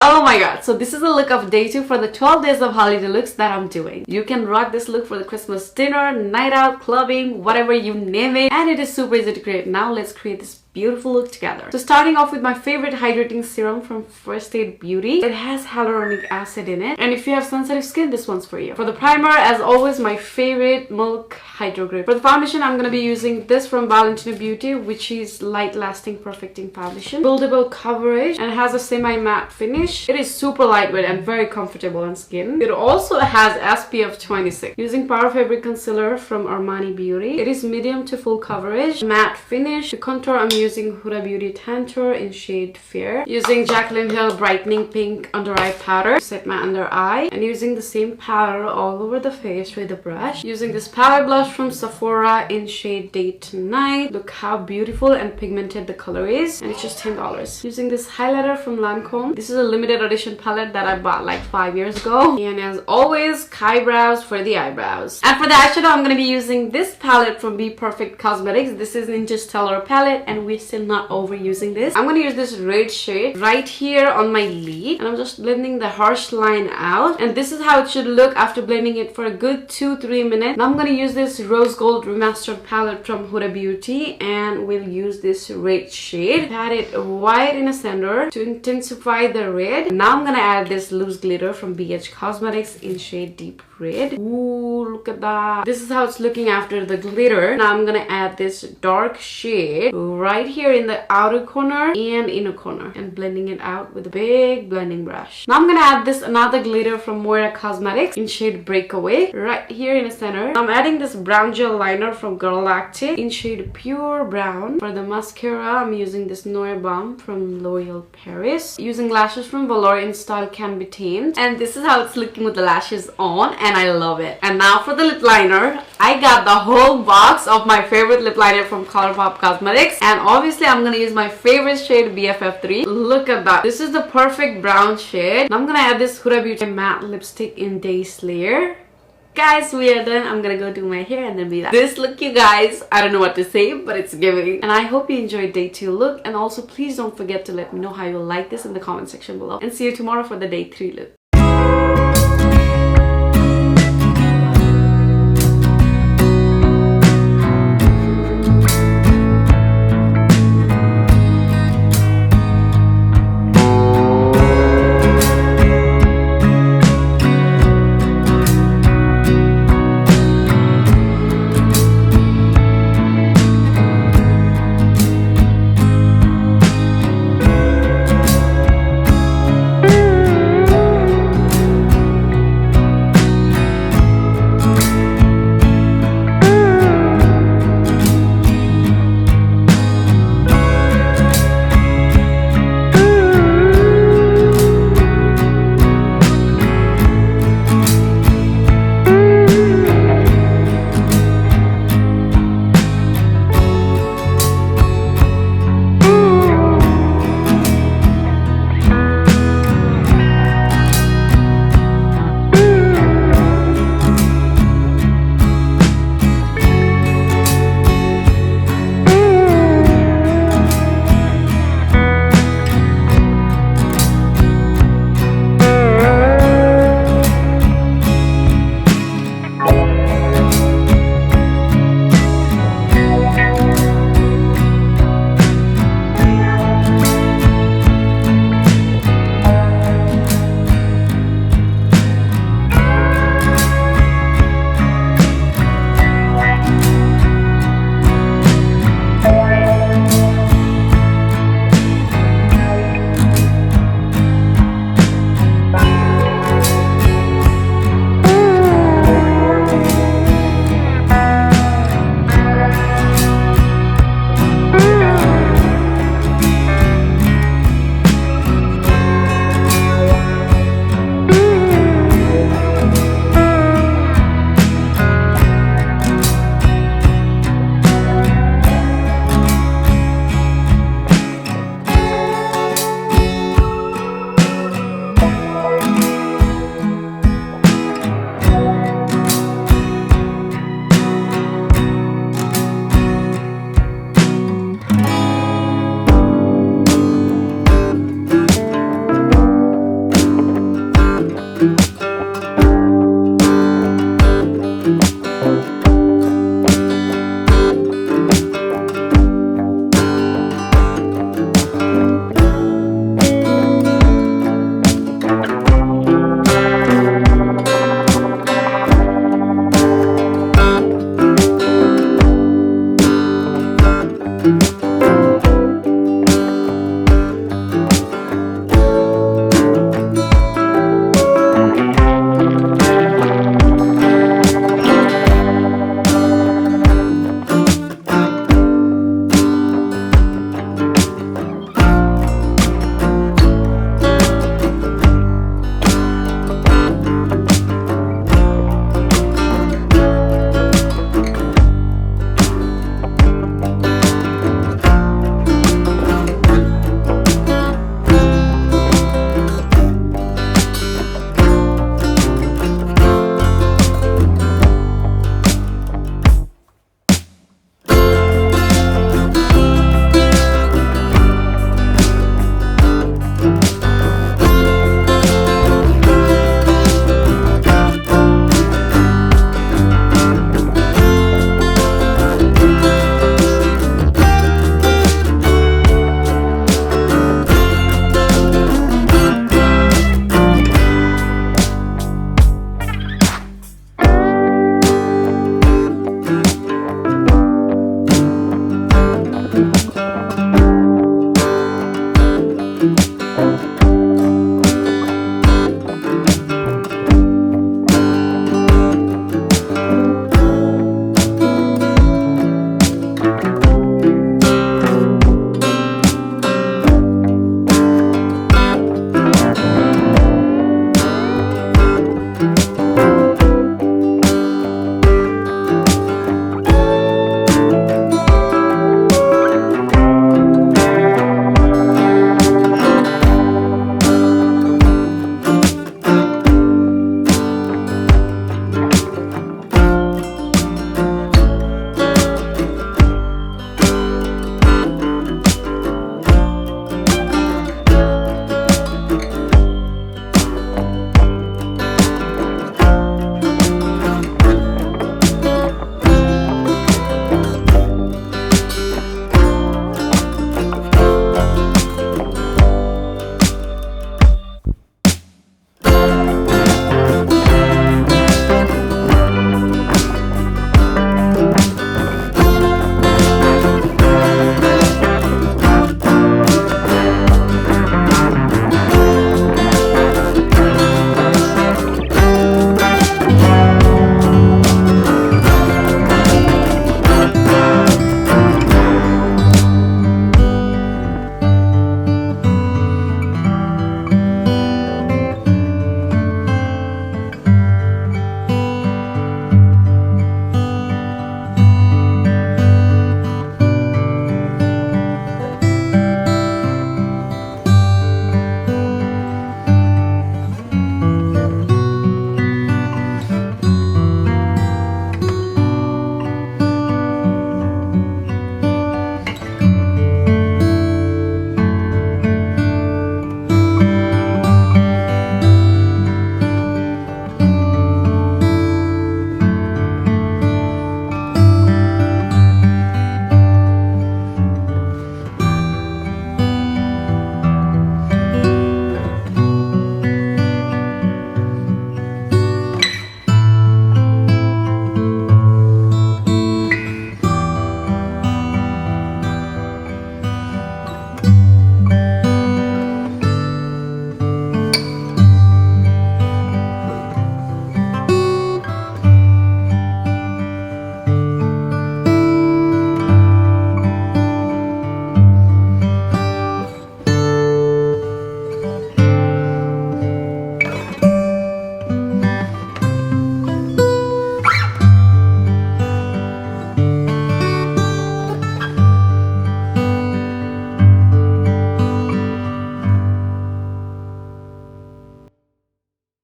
Oh my god, so this is the look of day 2 for the 12 days of holiday looks that I'm doing. You can rock this look for the Christmas dinner, night out, clubbing, whatever you name it, and it is super easy to create. Now let's create this beautiful look together. So starting off with my favorite hydrating serum from First Aid Beauty. It has hyaluronic acid in it, and if you have sensitive skin, this one's for you. For the primer, as always, my favorite Milk Hydro Grip. For the foundation, I'm going to be using this from Valentino Beauty, which is light lasting perfecting foundation. Buildable coverage, and it has a semi-matte finish. It is super lightweight and very comfortable on skin. It also has SPF 26. Using Power Fabric Concealer from Armani Beauty. It is medium to full coverage, matte finish. To contour, I'm using Huda Beauty Tantour in shade Fair. Using Jaclyn Hill Brightening Pink Under Eye Powder to set my under eye. And using the same powder all over the face with a brush. Using this palette blush from Sephora in shade Day to Night. Look how beautiful and pigmented the color is. And it's just $10. Using this highlighter from Lancome. This is a limited edition palette that I bought like 5 years ago. And as always, Kybrows for the eyebrows. And for the eyeshadow, I'm going to be using this palette from Be Perfect Cosmetics. This is Ninja Stellar palette, and we're still not overusing this. I'm going to use this red shade right here on my lid, and I'm just blending the harsh line out. And this is how it should look after blending it for a good 2-3 minutes. Now I'm going to use this Rose Gold Remastered palette from Huda Beauty, and we'll use this red shade. Add it white in the center to intensify the red. Now I'm going to add this loose glitter from BH Cosmetics in shade Deep Red. Ooh, look at that. This is how it's looking after the glitter. Now I'm going to add this dark shade right here in the outer corner and inner corner, and blending it out with a big blending brush. Now I'm gonna add this another glitter from Moira Cosmetics in shade Breakaway right here in the center. I'm adding this brown gel liner from Galactic in shade Pure Brown. For the mascara, I'm using this Noir Balm from L'Oreal Paris. Using lashes from Velour in Style Can Be Tamed, and this is how it's looking with the lashes on, and I love it. And now for the lip liner, I got the whole box of my favorite lip liner from Colourpop Cosmetics, and obviously I'm gonna use my favorite shade BFF3. Look at that. This is the perfect brown shade. And I'm gonna add this Huda Beauty matte lipstick in Day Slayer. Guys, we are done. I'm gonna go do my hair and then be like this look, you guys. I don't know what to say, but it's giving. And I hope you enjoyed day 2 look, and also please don't forget to let me know how you like this in the comment section below, and see you tomorrow for the day 3 look.